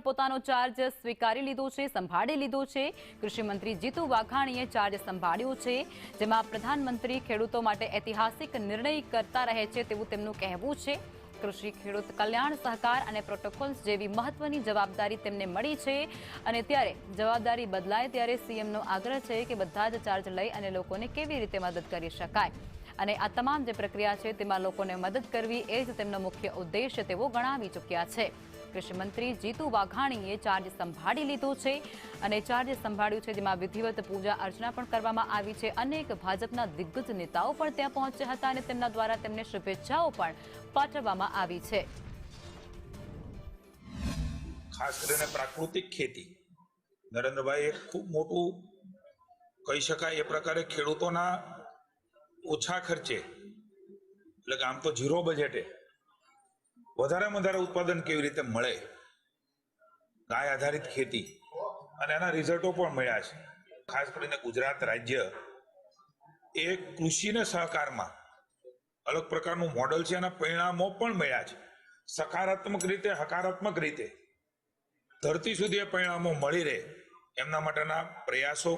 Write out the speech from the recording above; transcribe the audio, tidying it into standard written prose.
પોતાનો ચાર્જ સ્વીકારી લીધો છે, સંભાળી લીધો છે। કૃષિ મંત્રી જીતુ વાઘાણીએ ચાર્જ સંભાળ્યો છે, જેમાં પ્રધાનમંત્રી ખેડૂતો માટે ઐતિહાસિક નિર્ણય કરતા રહે છે તેવું તેમનું કહેવું છે। કૃષિ, ખેડૂત કલ્યાણ, સહકાર અને પ્રોટોકોલ્સ જેવી મહત્વની જવાબદારી તેમને મળી છે અને ત્યારે જવાબદારી બદલાય ત્યારે સીએમનો આગ્રહ છે કે બધા જ ચાર્જ લઈ અને લોકોને કેવી રીતે મદદ કરી શકાય અને આ તમામ જે પ્રક્રિયા છે તેમાં લોકોને મદદ કરવી એ જ તેમનો મુખ્ય ઉદ્દેશ્ય તેઓ ગણાવી ચૂક્યા છે। કૃષિ મંત્રી જીતુ વાઘાણીએ ચાર્જ સંભાળી લીધો છે અને ચાર્જ સંભાળ્યું છે, જેમાં વિધિવત પૂજા અર્ચના પણ કરવામાં આવી છે। અનેક ભાજપના દિગ્ગજ નેતાઓ પણ ત્યાં પહોંચ્યા હતા અને તેમના દ્વારા તેમને શુભેચ્છાઓ પણ પાઠવવામાં આવી છે। ખાસ કરીને પ્રાકૃતિક ખેતી નરેન્દ્રભાઈ એક ખૂબ મોટું કહી શકાય એ પ્રકારે ખેડૂતોના ઓછા ખર્ચે, એટલે કે આમ તો ઝીરો બજેટે વધારેમાં વધારે ઉત્પાદન કેવી રીતે મળે, ગાય આધારિત ખેતી, અને એના રિઝલ્ટો પણ મળ્યા છે। ખાસ કરીને ગુજરાત રાજ્ય એ કૃષિને સહકારમાં અલગ પ્રકારનું મોડલ છે, એના પરિણામો પણ મળ્યા છે। સકારાત્મક રીતે, હકારાત્મક રીતે ધરતી સુધી એ પરિણામો મળી રહે એમના માટેના પ્રયાસો